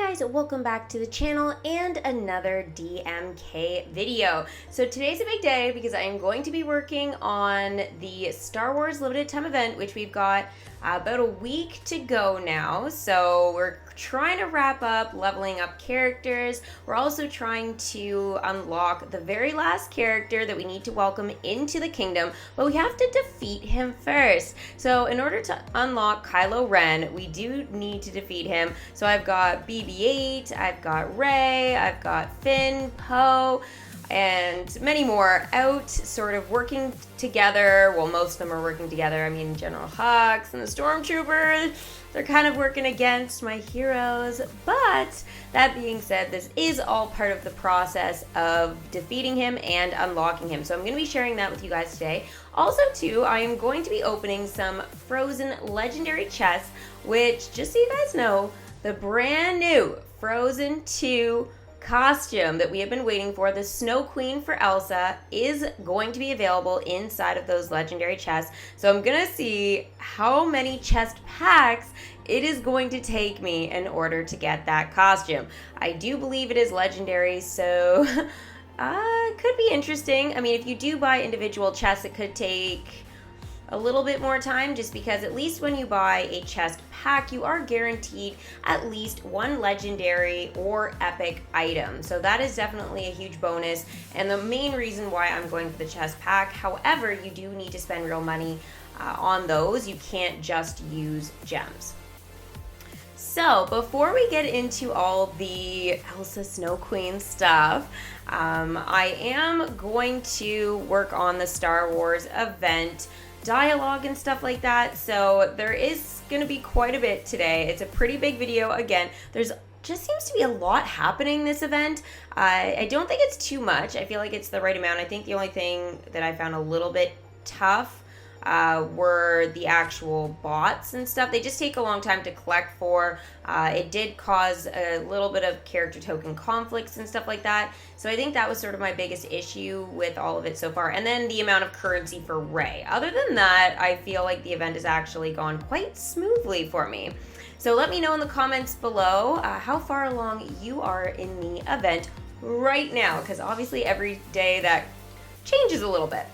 guys, welcome back to the channel and another DMK video. So today's a big day because I am going to be working on the Star Wars limited time event, which we've got about a week to go now. So we're trying to wrap up leveling up characters. We're also trying to unlock the very last character that we need to welcome into the kingdom, but we have to defeat him first. So in order to unlock Kylo Ren, we do need to defeat him. So I've got BB-8, I've got Rey, I've got Finn, Poe, and many more out sort of working together. Well, most of them are working together. I mean, General Hux and the Stormtroopers, they're kind of working against my heroes. But that being said, this is all part of the process of defeating him and unlocking him. So I'm going to be sharing that with you guys today. Also, too, I am going to be opening some Frozen Legendary chests, which, just so you guys know, the brand new Frozen 2 costume that we have been waiting for, the Snow Queen for Elsa, is going to be available inside of those legendary chests. So I'm gonna see how many chest packs it is going to take me in order to get that costume. I do believe it is legendary, so could be interesting. I mean, if you do buy individual chests, it could take a little bit more time, just because at least when you buy a chest pack, you are guaranteed at least one legendary or epic item. So that is definitely a huge bonus and the main reason why I'm going for the chest pack. However, you do need to spend real money on those. You can't just use gems. So before we get into all the Elsa Snow Queen stuff, I am going to work on the Star Wars event dialogue and stuff like that. So there is going to be quite a bit today. It's a pretty big video. Again, there's just seems to be a lot happening this event. I don't think it's too much. I feel like it's the right amount. I think the only thing that I found a little bit tough were the actual bots and stuff. They just take a long time to collect for. It did cause a little bit of character token conflicts and stuff like that. So I think that was sort of my biggest issue with all of it so far. And then the amount of currency for Rey. Other than that, I feel like the event has actually gone quite smoothly for me. So let me know in the comments below how far along you are in the event right now, because obviously every day that changes a little bit.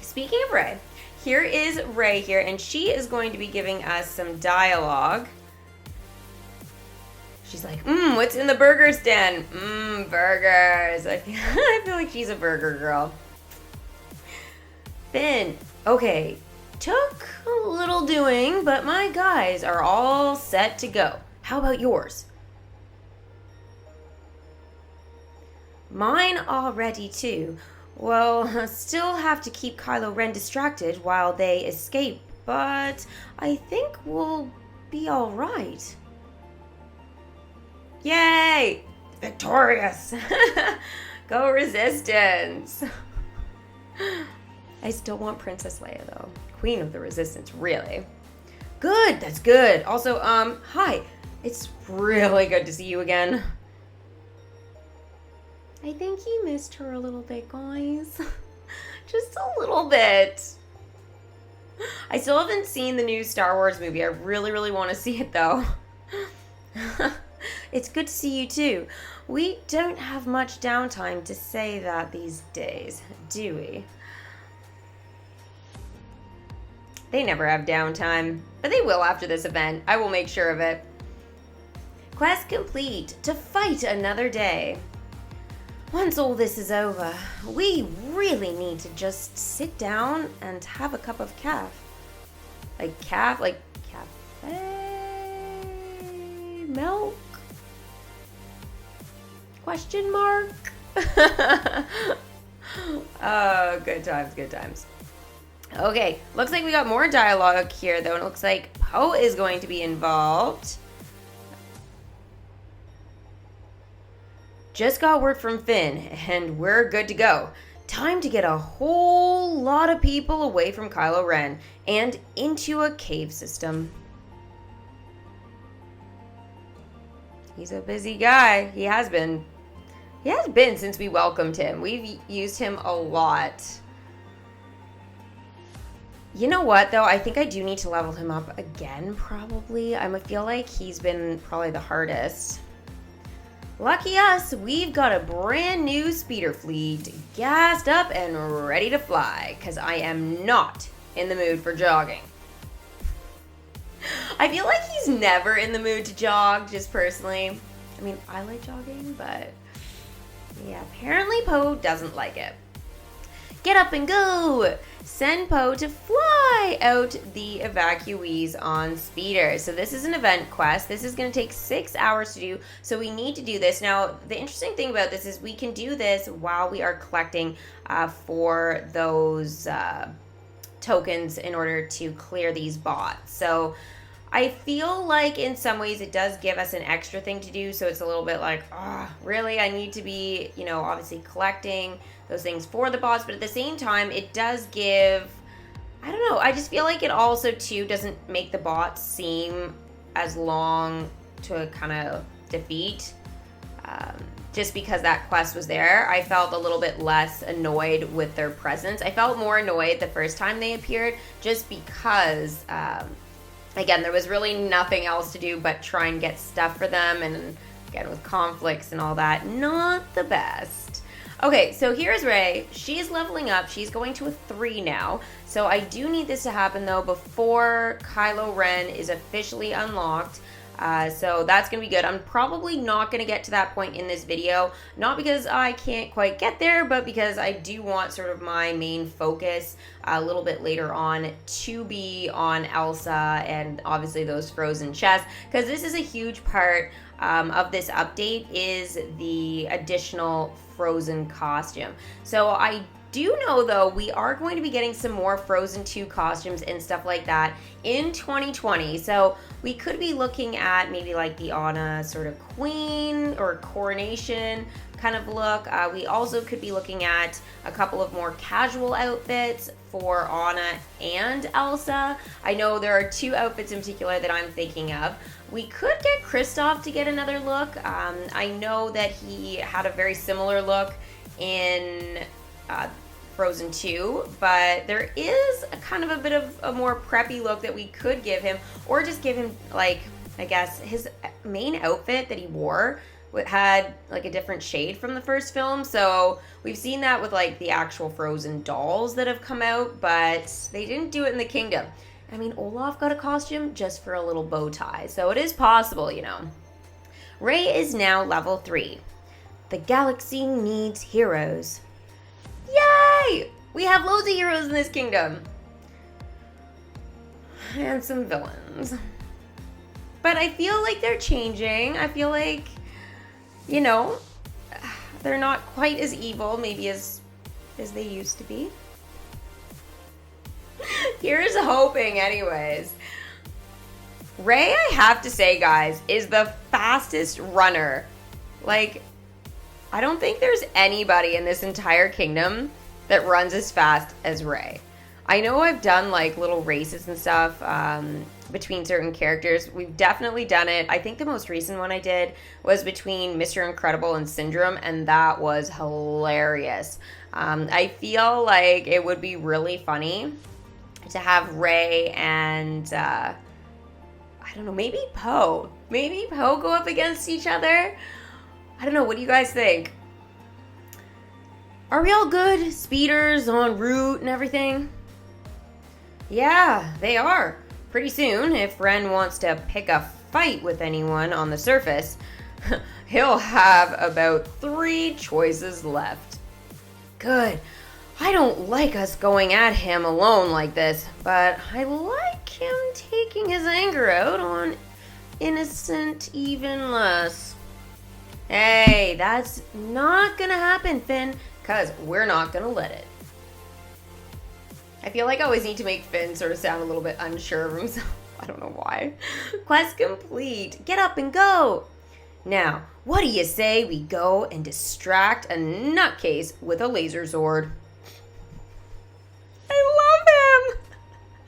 Speaking of Rey, here is Rey here, and she is going to be giving us some dialogue. She's like, what's in the burger stand? Burgers. I feel like she's a burger girl. Finn, okay, took a little doing, but my guys are all set to go. How about yours? Mine all ready too. Well, still have to keep Kylo Ren distracted while they escape, but I think we'll be all right. Yay! Victorious! Go Resistance! I still want Princess Leia though. Queen of the Resistance, really. Good, that's good. Also, hi. It's really good to see you again. I think he missed her a little bit, guys. Just a little bit. I still haven't seen the new Star Wars movie. I really, really want to see it, though. It's good to see you, too. We don't have much downtime to say that these days, do we? They never have downtime, but they will after this event. I will make sure of it. Quest complete. To fight another day. Once all this is over, we really need to just sit down and have a cup of cafe. Like cafe milk? Question mark? Oh, good times, good times. Okay, looks like we got more dialogue here though, and it looks like Poe is going to be involved. Just got word from Finn, and we're good to go. Time to get a whole lot of people away from Kylo Ren and into a cave system. He's a busy guy. He has been. He has been since we welcomed him. We've used him a lot. You know what, though? I think I do need to level him up again, probably. I feel like he's been probably the hardest. Lucky us, we've got a brand new speeder fleet gassed up and ready to fly, because I am not in the mood for jogging. I feel like he's never in the mood to jog, just personally. I mean, I like jogging, but yeah, apparently Poe doesn't like it. Get up and go! Send Poe to fly out the evacuees on speeder. So this is an event quest. This is going to take 6 hours to do, so we need to do this. Now, the interesting thing about this is we can do this while we are collecting for those tokens in order to clear these bots. So I feel like in some ways it does give us an extra thing to do, so it's a little bit like, really? I need to be, obviously collecting those things for the bots, but at the same time, it does give, I don't know, I just feel like it also, too, doesn't make the bots seem as long to kind of defeat. Just because that quest was there, I felt a little bit less annoyed with their presence. I felt more annoyed the first time they appeared, just because, again, there was really nothing else to do but try and get stuff for them, and again, with conflicts and all that, not the best. Okay, so here's Rey. She's leveling up. She's going to a 3 now. So I do need this to happen, though, before Kylo Ren is officially unlocked. So that's going to be good. I'm probably not going to get to that point in this video. Not because I can't quite get there, but because I do want sort of my main focus a little bit later on to be on ELSA and obviously those frozen chests. Because this is a huge part of this update is the additional Frozen costume. So I do know, though, we are going to be getting some more Frozen 2 costumes and stuff like that in 2020. So we could be looking at maybe like the Anna sort of queen or coronation kind of look. We also could be looking at a couple of more casual outfits for Anna and Elsa. I know there are 2 outfits in particular that I'm thinking of. We could get Kristoff to get another look. I know that he had a very similar look in Frozen 2, but there is a kind of a bit of a more preppy look that we could give him, or just give him, like, I guess his main outfit that he wore had like a different shade from the first film. So we've seen that with like the actual Frozen dolls that have come out, but they didn't do it in the kingdom. I mean, Olaf got a costume just for a little bow tie, so it is possible, Rey is now level 3. The galaxy needs heroes. Yay! We have loads of heroes in this kingdom. And some villains. But I feel like they're changing. I feel like, they're not quite as evil, maybe as they used to be. Here's hoping, anyways. Rey, I have to say, guys, is the fastest runner. Like, I don't think there's anybody in this entire kingdom that runs as fast as Rey. I know I've done like little races and stuff between certain characters. We've definitely done it. I think the most recent one I did was between Mr. Incredible and Syndrome, and that was hilarious. I feel like it would be really funny to have Rey and I don't know, maybe Poe. Maybe Poe go up against each other. I don't know. What do you guys think? Are we all good? Speeders en route and everything? Yeah, they are. Pretty soon, if Ren wants to pick a fight with anyone on the surface, he'll have about 3 choices left. Good. I don't like us going at him alone like this, but I like him taking his anger out on innocent even less. Hey, that's not gonna happen, Finn, because we're not gonna let it. I feel like I always need to make Finn sort of sound a little bit unsure of himself. I don't know why. Quest complete. Get up and go. Now, what do you say we go and distract a nutcase with a laser sword? I love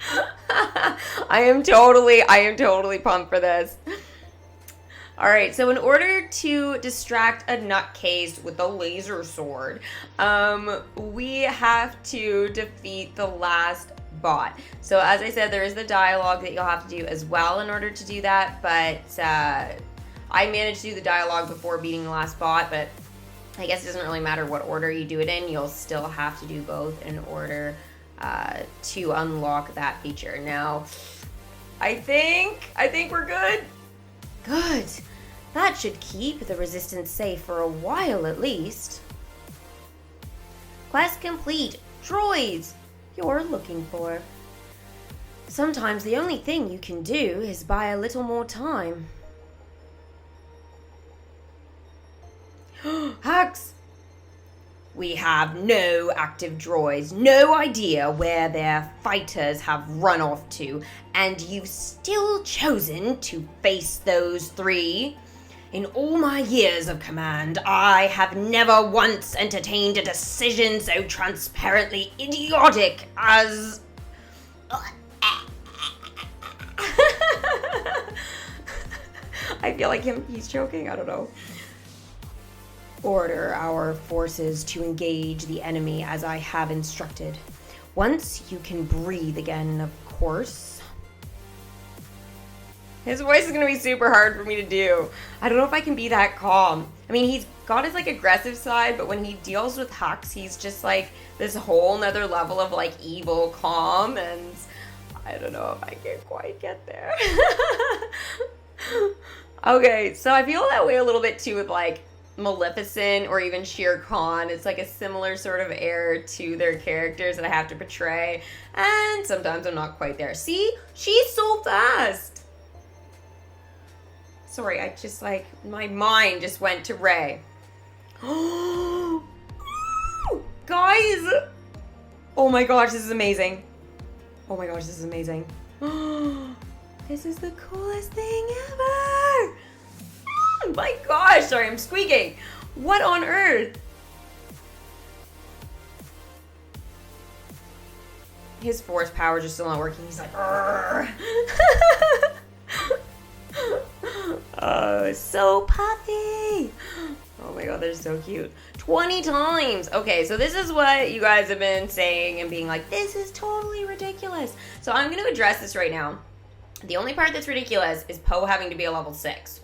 him. I am totally pumped for this. All right, so in order to distract a nutcase with a laser sword, we have to defeat the last bot. So as I said, there is the dialogue that you'll have to do as well in order to do that, but I managed to do the dialogue before beating the last bot, but I guess it doesn't really matter what order you do it in. You'll still have to do both in order to unlock that feature. Now, I think we're good. Good. That should keep the resistance safe for a while at least. Quest complete. Droids you're looking for. Sometimes the only thing you can do is buy a little more time. Hux! We have no active droids, no idea where their fighters have run off to, and you've still chosen to face those three? In all my years of command, I have never once entertained a decision so transparently idiotic as... I feel like he's choking, I don't know. Order our forces to engage the enemy as I have instructed. Once you can breathe again, of course. His voice is going to be super hard for me to do. I don't know if I can be that calm. I mean, he's got his, like, aggressive side, but when he deals with Hux, he's just, like, this whole nother level of, like, evil calm, and I don't know if I can quite get there. Okay, so I feel that way a little bit, too, with, like, Maleficent or even Shere Khan. It's like a similar sort of air to their characters that I have to portray, and sometimes I'm not quite there. See? She's so fast! Sorry, I just, like, my mind just went to Rey. Guys! Oh my gosh, this is amazing. Oh my gosh, this is amazing. This is the coolest thing ever! My gosh, sorry, I'm squeaking. What on earth? His force power just still not working. He's like, oh, so puffy. Oh my god, they're so cute. 20 times. Okay, so this is what you guys have been saying and being like, this is totally ridiculous. So I'm going to address this right now. The only part that's ridiculous is Poe having to be a level 6.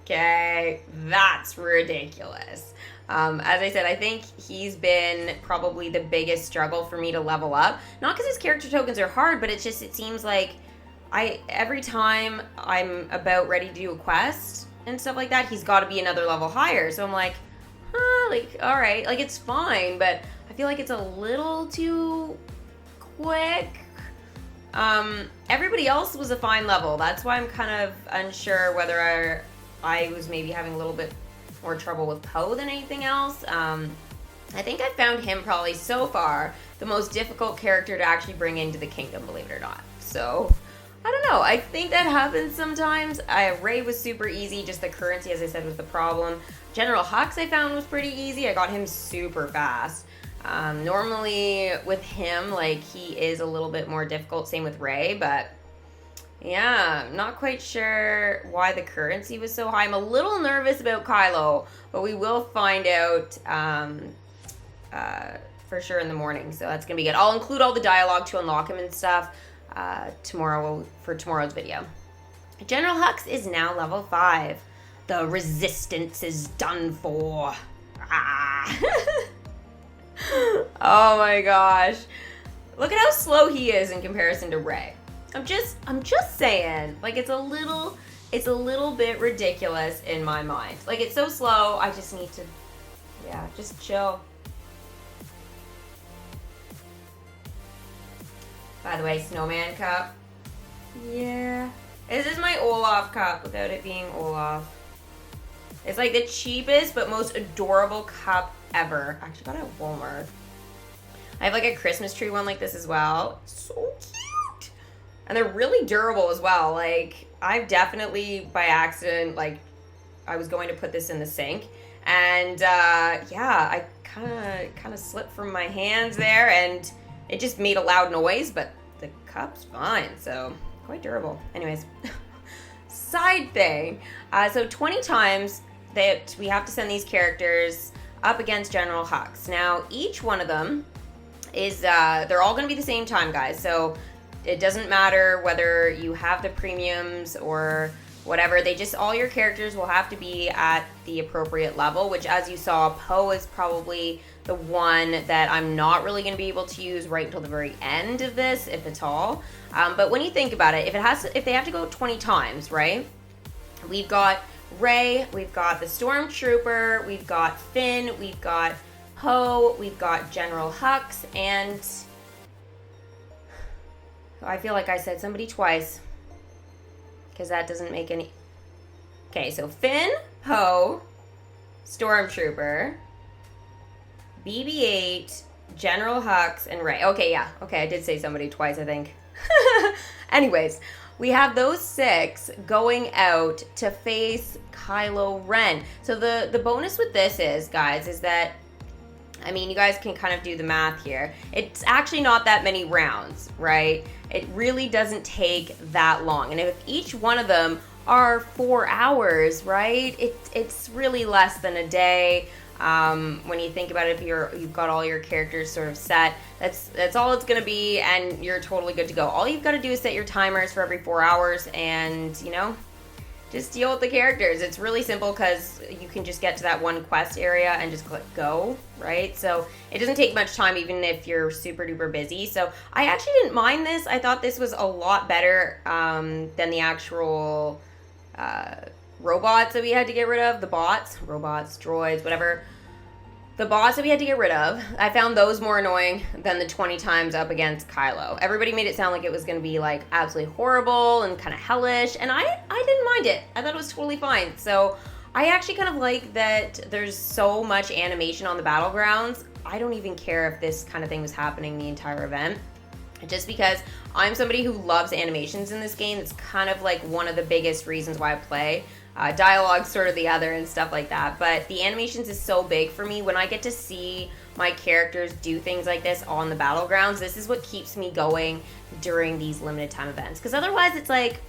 Okay, that's ridiculous. As I said, I think he's been probably the biggest struggle for me to level up. Not because his character tokens are hard, but it seems like every time I'm about ready to do a quest and stuff like that, he's got to be another level higher. So I'm like, like, all right, like, it's fine, but I feel like it's a little too quick. Everybody else was a fine level. That's why I'm kind of unsure whether I was maybe having a little bit more trouble with Poe than anything else. I think I found him probably so far the most difficult character to actually bring into the kingdom, believe it or not. So, I don't know. I think that happens sometimes. Rey was super easy. Just the currency, as I said, was the problem. General Hux I found was pretty easy. I got him super fast. Normally with him, like, he is a little bit more difficult. Same with Rey, but yeah, I'm not quite sure why the currency was so high. I'm a little nervous about Kylo, but we will find out for sure in the morning. So that's going to be good. I'll include all the dialogue to unlock him and stuff tomorrow for tomorrow's video. General Hux is now level 5. The resistance is done for. Oh my gosh. Look at how slow he is in comparison to Rey. I'm just saying, like, it's a little bit ridiculous in my mind. Like, it's so slow, I just need to, yeah, just chill. By the way, snowman cup. Yeah. This is my Olaf cup without it being Olaf. It's like the cheapest but most adorable cup ever. I actually got it at Walmart. I have like a Christmas tree one like this as well. So cute. And they're really durable as well. Like, I've definitely, by accident, like, I was going to put this in the sink. And, yeah, I kind of slipped from my hands there. And it just made a loud noise. But the cup's fine. So, quite durable. Anyways, side thing. So, 20 times that we have to send these characters up against General Hux. Now, each one of them is, they're all going to be the same time, guys. So, it doesn't matter whether you have the premiums or whatever. All your characters will have to be at the appropriate level, which, as you saw, Poe is probably the one that I'm not really going to be able to use right until the very end of this, if at all. But when you think about it, if they have to go 20 times, right? We've got Rey, we've got the Stormtrooper, we've got Finn, we've got Poe, we've got General Hux, and I feel like I said somebody twice, because that doesn't make any... Okay, so Finn, Poe, Stormtrooper, BB-8, General Hux, and Rey. Okay, yeah. Okay, I did say somebody twice, I think. Anyways, we have those 6 going out to face Kylo Ren. So the bonus with this is, guys, is that, I mean, you guys can kind of do the math here. It's actually not that many rounds, right? It really doesn't take that long. And if each one of them are 4 hours, right? It's really less than a day. When you think about it, if you've got all your characters sort of set, that's all it's going to be, and you're totally good to go. All you've got to do is set your timers for every 4 hours and, you know, just deal with the characters. It's really simple because you can just get to that one quest area and just click go, right? So it doesn't take much time even if you're super duper busy. So I actually didn't mind this. I thought this was a lot better than the actual robots that we had to get rid of. The bots, robots, droids, whatever. The bots that we had to get rid of, I found those more annoying than the 20 times up against Kylo. Everybody made it sound like it was going to be like absolutely horrible and kind of hellish, and I didn't mind it. I thought it was totally fine. So I actually kind of like that there's so much animation on the battlegrounds. I don't even care if this kind of thing was happening the entire event. Just because I'm somebody who loves animations in this game. It's kind of like one of the biggest reasons why I play. Dialogue's sort of the other and stuff like that. But the animations is so big for me. When I get to see my characters do things like this on the battlegrounds, this is what keeps me going during these limited time events. Because otherwise it's like,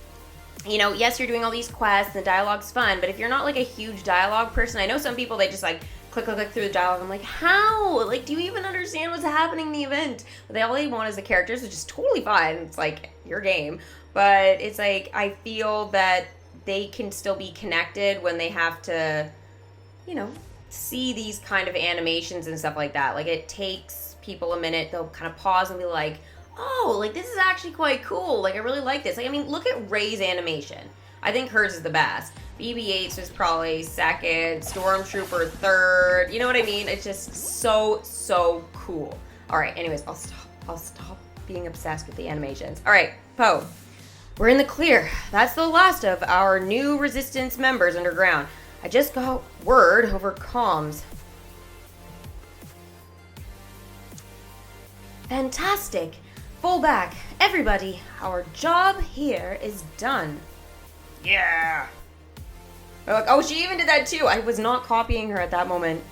you know, yes, you're doing all these quests and the dialogue's fun, but if you're not like a huge dialogue person, I know some people, they just like click through the dialogue. I'm like, how? Like, do you even understand what's happening in the event? But all they want is the characters, which is totally fine. It's like your game. But it's like, I feel that they can still be connected when they have to, you know, see these kind of animations and stuff like that. Like, it takes people a minute. They'll kind of pause and be like, oh, like, this is actually quite cool. Like, I really like this. Like, I mean, look at Rey's animation. I think hers is the best. BB-8's was probably second, Stormtrooper third. You know what I mean? It's just so cool. All right, anyways, I'll stop being obsessed with the animations. All right, Poe. We're in the clear. That's the last of our new Resistance members underground. I just got word over comms. Fantastic. Fall back. Everybody, our job here is done. Yeah. Oh, she even did that too. I was not copying her at that moment.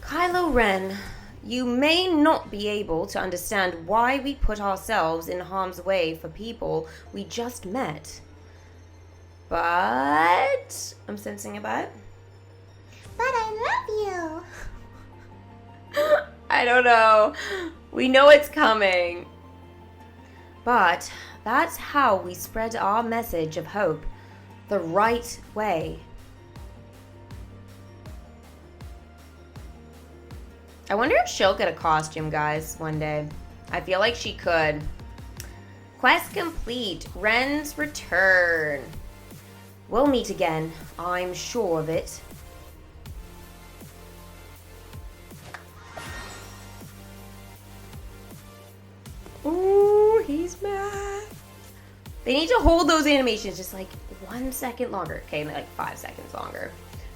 Kylo Ren, you may not be able to understand why we put ourselves in harm's way for people we just met. But... I'm sensing a but. But I love you. I don't know. We know it's coming. But that's how we spread our message of hope. The right way. I wonder if she'll get a costume, guys, one day. I feel like she could. Quest complete. Ren's return. We'll meet again. I'm sure of it. Ooh, he's mad. They need to hold those animations just like 1 second longer. Okay, like 5 seconds longer.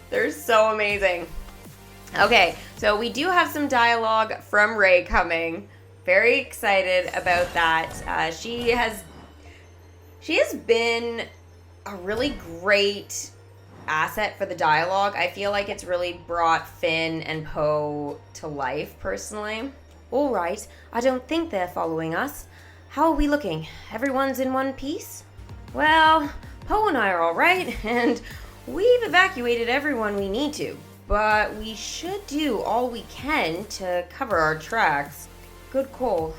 They're so amazing. Okay, so we do have some dialogue from Rey coming. Very excited about that. She has been a really great asset for the dialogue. I feel like it's really brought Finn and Poe to life, personally. All right, I don't think they're following us. How are we looking? Everyone's in one piece? Well, Poe and I are all right, and we've evacuated everyone we need to. But we should do all we can to cover our tracks. Good call.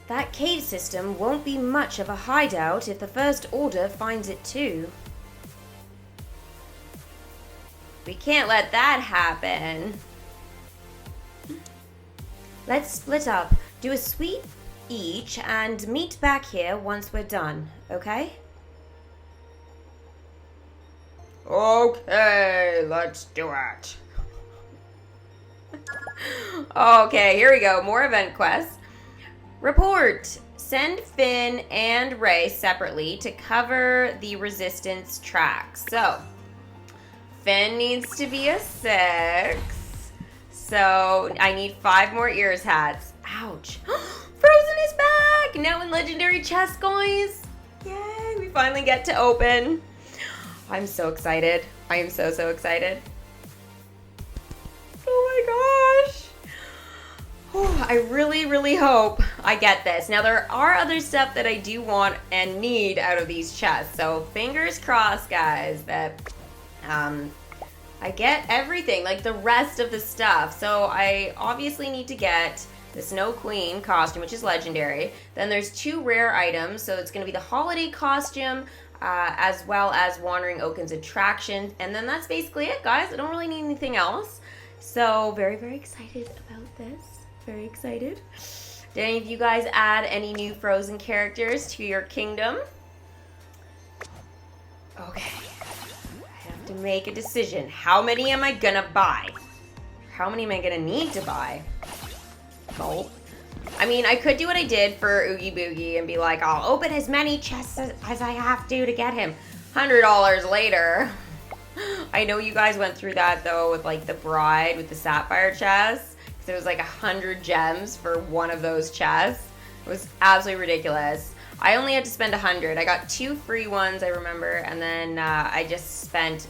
That cave system won't be much of a hideout if the First Order finds it too. We can't let that happen. Let's split up, do a sweep each, and meet back here once we're done, okay? Okay, let's do it. Okay, here we go. More event quests. Report. Send Finn and Ray separately to cover the resistance track. So, Finn needs to be a 6. So, I need 5 more ears hats. Ouch. Frozen is back! Now in Legendary Chest, guys. Yay, we finally get to open. I'm so excited. I am so excited. Oh my gosh. Oh, I really hope I get this. Now there are other stuff that I do want and need out of these chests. So fingers crossed, guys, that I get everything, like the rest of the stuff. So I obviously need to get the Snow Queen costume, which is legendary. Then there's 2 rare items. So it's going to be the holiday costume, as well as Wandering Oaken's attraction. And then that's basically it, guys. I don't really need anything else. So very excited about this. Very excited. Did any of you guys add any new Frozen characters to your kingdom? Okay. I have to make a decision. How many am I gonna buy? How many am I gonna need to buy? Oh. I mean, I could do what I did for Oogie Boogie and be like, I'll open as many chests as I have to get him. $100 later. I know you guys went through that, though, with, like, the bride with the sapphire chest. Because there was, like, 100 gems for one of those chests. It was absolutely ridiculous. I only had to spend 100. I got 2 free ones, I remember. And then I just spent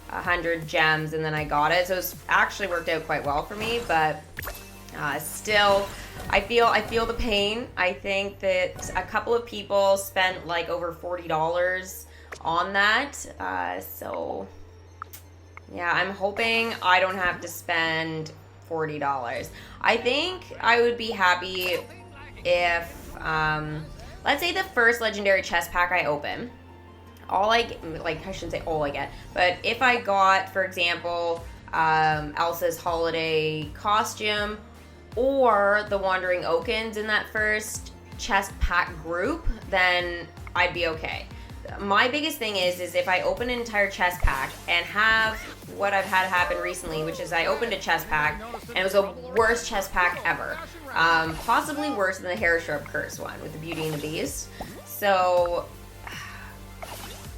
100 gems, and then I got it. So it actually worked out quite well for me. But still, I feel the pain. I think that a couple of people spent, like, over $40 on that. So... yeah, I'm hoping I don't have to spend $40. I think I would be happy if, let's say the first legendary chest pack I open, I shouldn't say all I get, but if I got, for example, Elsa's holiday costume or the Wandering Oakens in that first chest pack group, then I'd be okay. My biggest thing is if I open an entire chest pack and have what I've had happen recently, which is I opened a chest pack and it was the worst chest pack ever. Possibly worse than the Hair Shrub Curse one with the Beauty and the Beast. So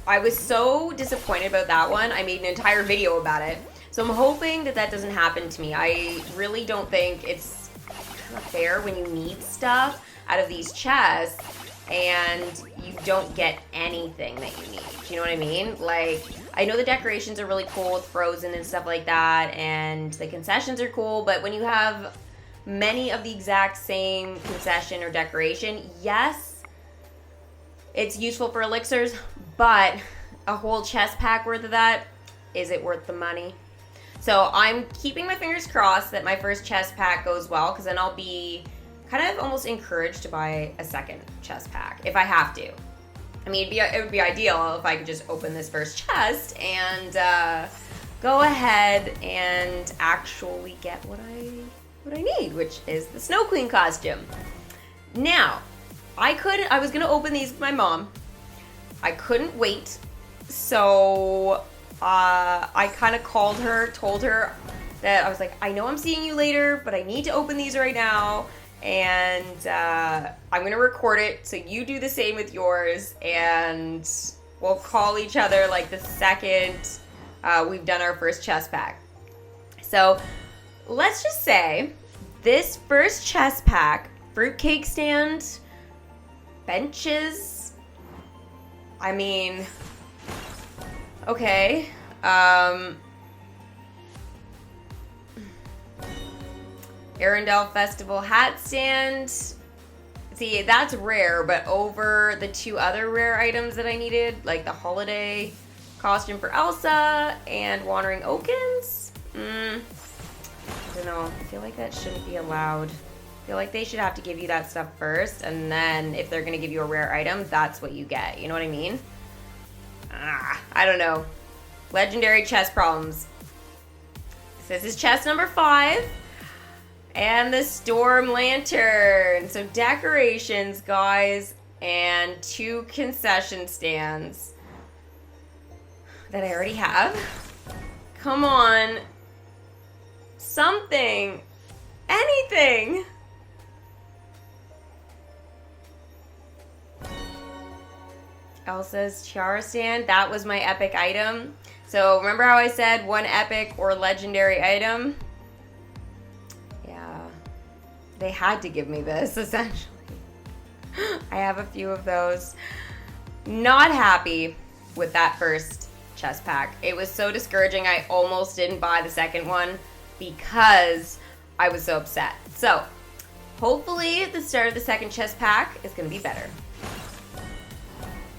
I was so disappointed about that one. I made an entire video about it. So I'm hoping that that doesn't happen to me. I really don't think it's kind of fair when you need stuff out of these chests and you don't get anything that you need. Do you know what I mean? Like, I know the decorations are really cool with Frozen and stuff like that, and the concessions are cool, but when you have many of the exact same concession or decoration, yes, it's useful for elixirs, but a whole chest pack worth of that, is it worth the money? So I'm keeping my fingers crossed that my first chest pack goes well, because then I'll be kind of almost encouraged to buy a second chest pack if I have to. I mean, it would be ideal if I could just open this first chest and go ahead and actually get what I need, which is the Snow Queen costume. Now, I was gonna open these with my mom. I couldn't wait, so I kind of called her, told her that I was like, I know I'm seeing you later, but I need to open these right now. And I'm going to record it, so you do the same with yours, and we'll call each other like the second we've done our first chest pack. So let's just say this first chest pack, fruitcake stand, benches, I mean, okay, Arendelle Festival hat stand. See, that's rare, but over the 2 other rare items that I needed, like the holiday costume for Elsa and Wandering Oakens, I don't know. I feel like that shouldn't be allowed. I feel like they should have to give you that stuff first, and then if they're going to give you a rare item, that's what you get. You know what I mean? I don't know. Legendary chest problems. So this is chest number 5. And the storm lantern. So decorations, guys, and 2 concession stands that I already have. Come on. Something. Anything. Elsa's tiara stand. That was my epic item. So remember how I said 1 epic or legendary item? Yeah. They had to give me this, essentially. I have a few of those. Not happy with that first chest pack. It was so discouraging, I almost didn't buy the second one because I was so upset. So, hopefully the start of the second chest pack is going to be better.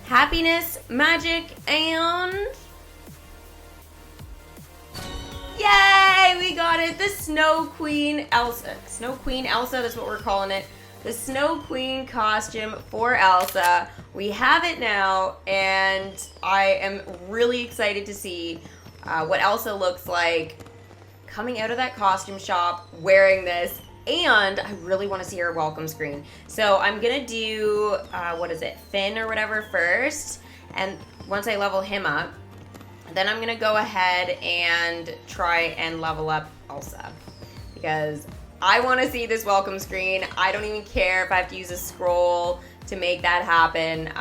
Happiness, magic, and... Yay! We got it! The Snow Queen Elsa. Snow Queen Elsa, that's what we're calling it. The Snow Queen costume for Elsa. We have it now, and I am really excited to see what Elsa looks like coming out of that costume shop wearing this, and I really want to see her welcome screen. So I'm gonna do, what is it, Finn or whatever first, and once I level him up, then I'm gonna go ahead and try and level up Elsa, because I want to see this welcome screen. I don't even care if I have to use a scroll to make that happen.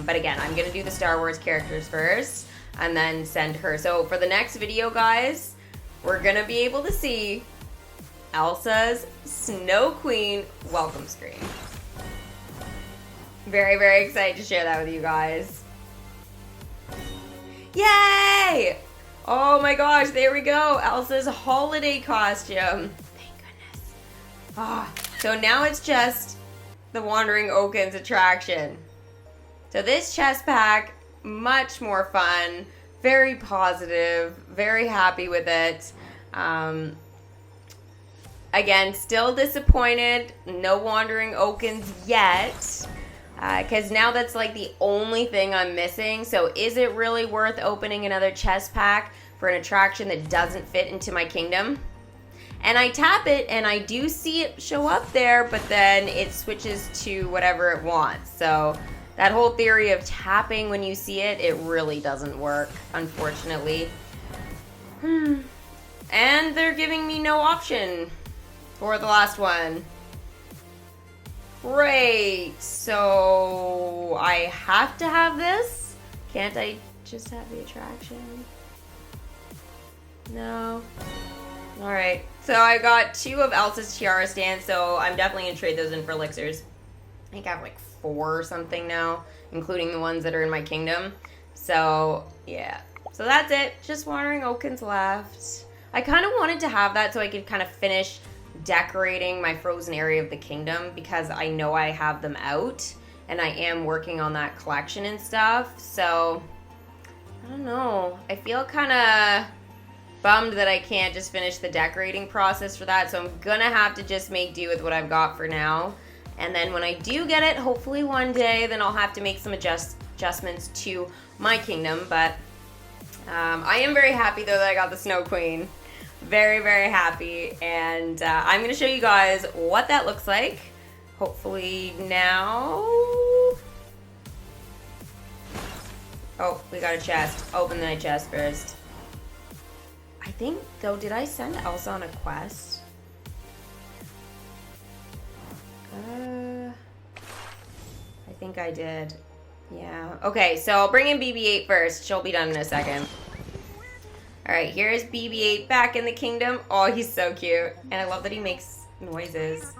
But again, I'm going to do the Star Wars characters first and then send her. So for the next video, guys, we're going to be able to see Elsa's Snow Queen welcome screen. Very, very excited to share that with you guys. Yay! Oh my gosh, there we go. Elsa's holiday costume. So now it's just the Wandering Oaken's attraction. So this chest pack, much more fun, very positive, very happy with it. Again, still disappointed, no Wandering Oaken's yet, because now that's like the only thing I'm missing. So is it really worth opening another chest pack for an attraction that doesn't fit into my kingdom? And I tap it, and I do see it show up there, but then it switches to whatever it wants. So that whole theory of tapping when you see it, it really doesn't work, unfortunately. And they're giving me no option for the last one. Great. So I have to have this? Can't I just have the attraction? No. All right, so I got 2 of Elsa's tiara stands, so I'm definitely going to trade those in for elixirs. I think I have like 4 or something now, including the ones that are in my kingdom. So, yeah. So that's it. Just Wandering Oaken's left. I kind of wanted to have that so I could kind of finish decorating my frozen area of the kingdom, because I know I have them out, and I am working on that collection and stuff. So, I don't know. I feel kind of bummed that I can't just finish the decorating process for that, so I'm gonna have to just make do with what I've got for now. And then when I do get it, hopefully one day, then I'll have to make some adjustments to my kingdom. But I am very happy though that I got the Snow Queen. Very, very happy. And I'm gonna show you guys what that looks like. Hopefully now. Oh, we got a chest. Open the chest first. I think, though, did I send Elsa on a quest? I think I did. Yeah. Okay, so I'll bring in BB-8 first. She'll be done in a second. Alright, here's BB-8 back in the kingdom. Oh, he's so cute. And I love that he makes noises.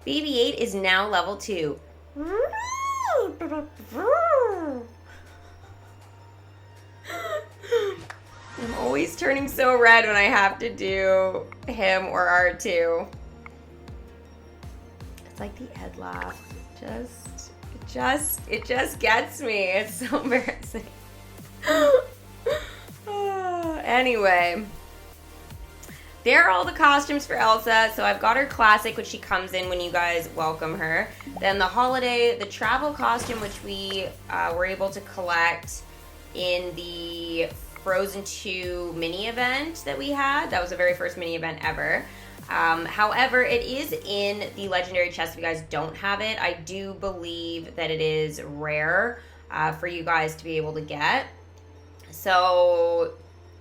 BB-8 is now level 2. I'm always turning so red when I have to do him or R2. It's like the Ed laugh. It just gets me. It's so embarrassing. Anyway, there are all the costumes for Elsa. So I've got her classic, which she comes in when you guys welcome her. Then the holiday, the travel costume, which we were able to collect in the Frozen 2 mini event that we had. That was the very first mini event ever. However, it is in the legendary chest. If you guys don't have it, I do believe that it is rare for you guys to be able to get. So,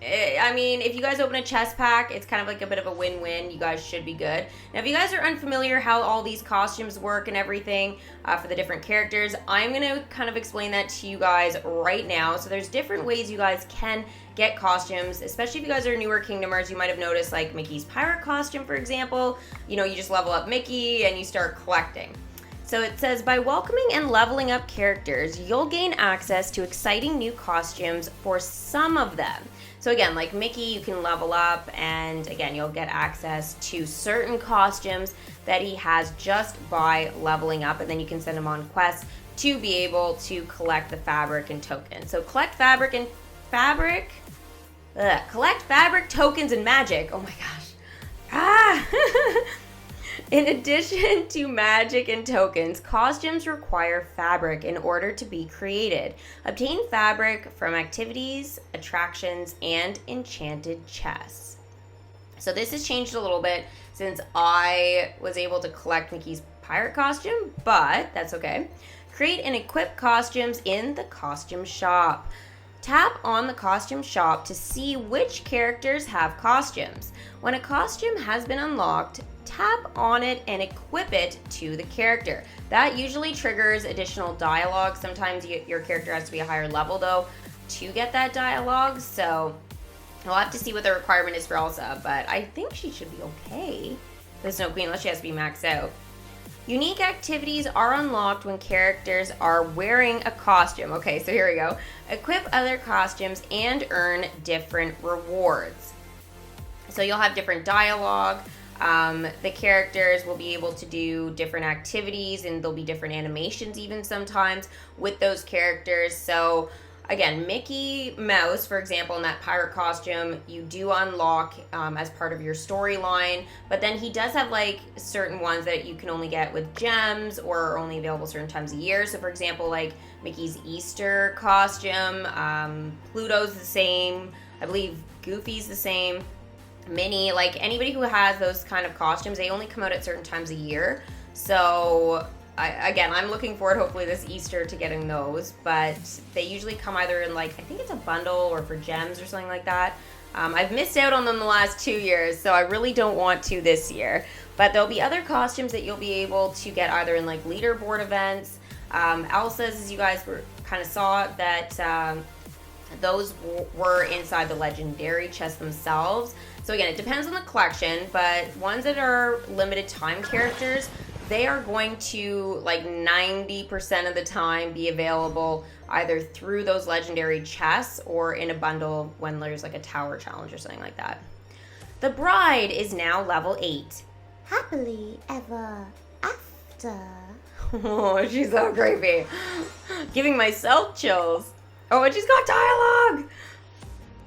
I mean, if you guys open a chest pack, it's kind of like a bit of a win-win. You guys should be good. Now, if you guys are unfamiliar how all these costumes work and everything for the different characters, I'm going to kind of explain that to you guys right now. So there's different ways you guys can get costumes, especially if you guys are newer Kingdomers. You might have noticed like Mickey's pirate costume, for example. You know, you just level up Mickey and you start collecting. So it says, by welcoming and leveling up characters, you'll gain access to exciting new costumes for some of them. So again, like Mickey, you can level up, and again, you'll get access to certain costumes that he has just by leveling up, and then you can send him on quests to be able to collect the fabric and tokens. So collect fabric, tokens, and magic. Oh my gosh. In addition to magic and tokens, costumes require fabric in order to be created. Obtain fabric from activities, attractions, and enchanted chests. So this has changed a little bit since I was able to collect Mickey's pirate costume, but that's okay. Create and equip costumes in the costume shop. Tap on the costume shop to see which characters have costumes. When a costume has been unlocked, tap on it and equip it to the character. That usually triggers additional dialogue. Sometimes your character has to be a higher level though to get that dialogue. So we'll have to see what the requirement is for Elsa, but I think she should be okay. The Snow Queen, unless she has to be maxed out. Unique activities are unlocked when characters are wearing a costume. Okay, so here we go. Equip other costumes and earn different rewards. So you'll have different dialogue. The characters will be able to do different activities, and there'll be different animations even sometimes with those characters. So again, Mickey Mouse, for example, in that pirate costume, you do unlock as part of your storyline, but then he does have like certain ones that you can only get with gems or are only available certain times a year. So for example, like Mickey's Easter costume, Pluto's the same, I believe Goofy's the same, Minnie, like anybody who has those kind of costumes, they only come out at certain times a year. So I'm looking forward hopefully this Easter to getting those, but they usually come either in like, I think it's a bundle or for gems or something like that. I've missed out on them the last 2 years, so I really don't want to this year. But there'll be other costumes that you'll be able to get either in like leaderboard events. Elsa's, as you guys kind of saw, that those were inside the legendary chest themselves. So again, it depends on the collection, but ones that are limited time characters, they are going to like 90% of the time be available either through those legendary chests or in a bundle when there's like a tower challenge or something like that. The bride is now level 8. Happily ever after. Oh, she's so creepy. Giving myself chills. Oh, and she's got dialogue.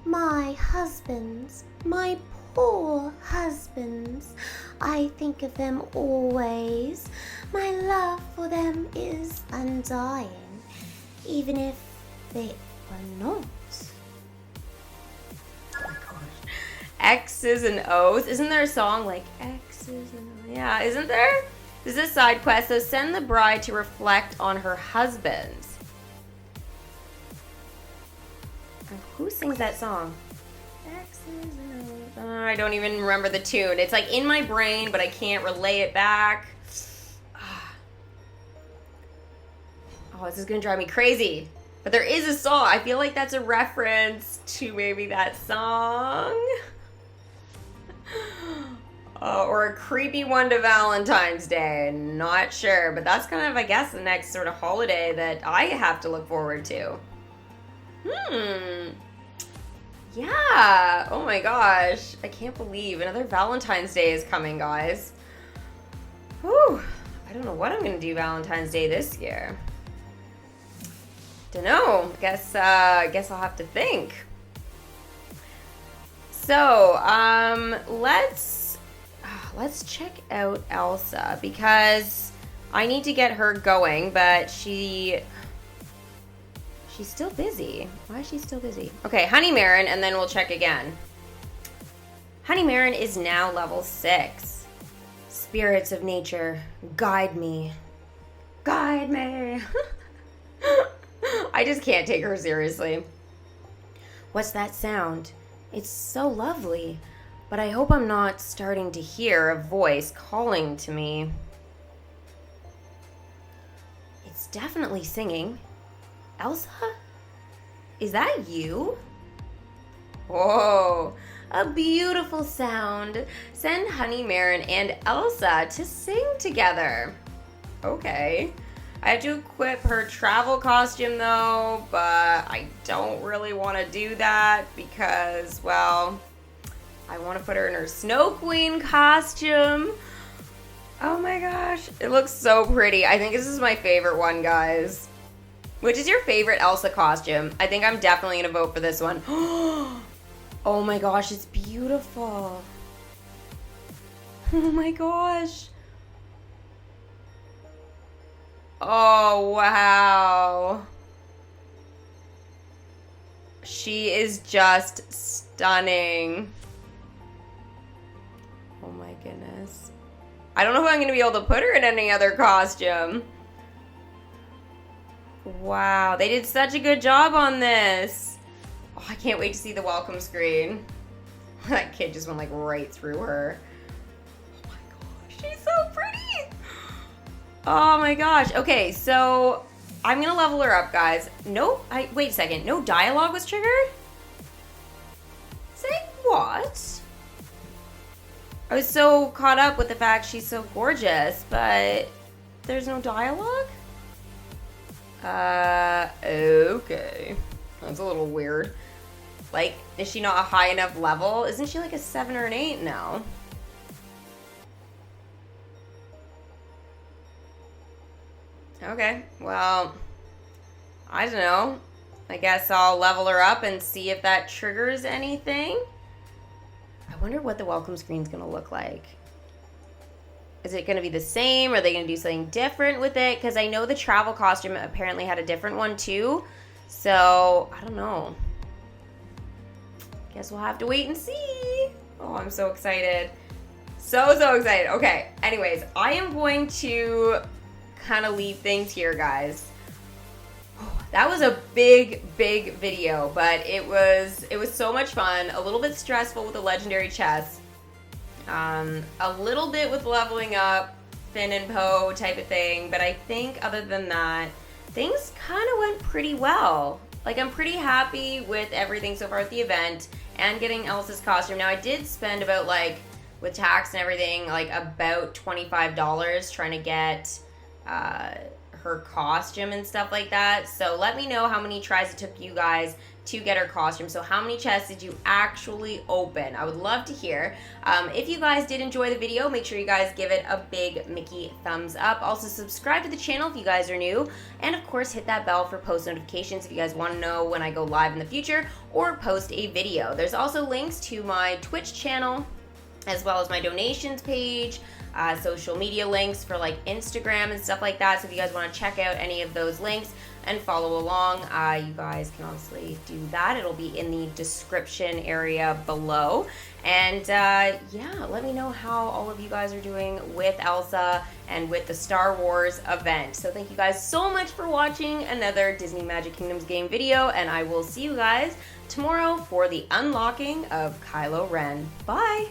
My husbands, my poor husbands, I think of them always. My love for them is undying, even if they are not. Oh my gosh. X's and O's. Isn't there a song like X's and O's? Yeah, isn't there? This is a side quest, so send the bride to reflect on her husbands. Who sings that song? I don't even remember the tune. It's like in my brain, but I can't relay it back. Oh, this is gonna drive me crazy. But there is a song. I feel like that's a reference to maybe that song. Or a creepy one to Valentine's Day. Not sure, but that's kind of, I guess, the next sort of holiday that I have to look forward to. Yeah. Oh my gosh. I can't believe another Valentine's Day is coming, guys. Whew. I don't know what I'm going to do Valentine's Day this year. Dunno. Guess I'll have to think. So, let's check out Elsa because I need to get her going, but she She's still busy. Why is she still busy? Okay, Honey Marin, and then we'll check again. Honey Marin is now level 6. Spirits of nature, guide me. Guide me. I just can't take her seriously. What's that sound? It's so lovely, but I hope I'm not starting to hear a voice calling to me. It's definitely singing. Elsa? Is that you? Whoa, a beautiful sound. Send Honey Marin and Elsa to sing together. Okay. I have to equip her travel costume though, but I don't really want to do that because, well, I want to put her in her Snow Queen costume. Oh my gosh, it looks so pretty. I think this is my favorite one, guys. Which is your favorite Elsa costume? I think I'm definitely going to vote for this one. Oh my gosh, it's beautiful. Oh my gosh. Oh, wow. She is just stunning. Oh my goodness. I don't know if I'm going to be able to put her in any other costume. Wow, they did such a good job on this. Oh, I can't wait to see the welcome screen. That kid just went like right through her. Oh my gosh, she's so pretty. Oh my gosh. Okay, so I'm gonna level her up, guys. Wait a second. No dialogue was triggered? Say what? I was so caught up with the fact she's so gorgeous, but there's no dialogue? Okay. That's a little weird. Like, is she not a high enough level? Isn't she like a 7 or an 8 now? Okay, well, I don't know. I guess I'll level her up and see if that triggers anything. I wonder what the welcome screen's gonna look like. Is it going to be the same? Are they going to do something different with it? Because I know the travel costume apparently had a different one too. So, I don't know. Guess we'll have to wait and see. Oh, I'm so excited. So excited. Okay, anyways, I am going to kind of leave things here, guys. That was a big video, but it was so much fun. A little bit stressful with the legendary chest. A little bit with leveling up, Finn and Poe type of thing, but I think other than that, things kind of went pretty well. Like, I'm pretty happy with everything so far at the event and getting Elsa's costume. Now, I did spend about, like, with tax and everything, like, about $25 trying to get her costume and stuff like that. So let me know how many tries it took you guys to get her costume. So how many chests did you actually open? I would love to hear. If you guys did enjoy the video, make sure you guys give it a big Mickey thumbs up. Also subscribe to the channel if you guys are new. And of course hit that bell for post notifications if you guys want to know when I go live in the future or post a video. There's also links to my Twitch channel as well as my donations page, social media links for like Instagram and stuff like that. So if you guys want to check out any of those links and follow along, you guys can obviously do that. It'll be in the description area below. And yeah, let me know how all of you guys are doing with Elsa and with the Star Wars event. So thank you guys so much for watching another Disney Magic Kingdoms game video, and I will see you guys tomorrow for the unlocking of Kylo Ren. Bye!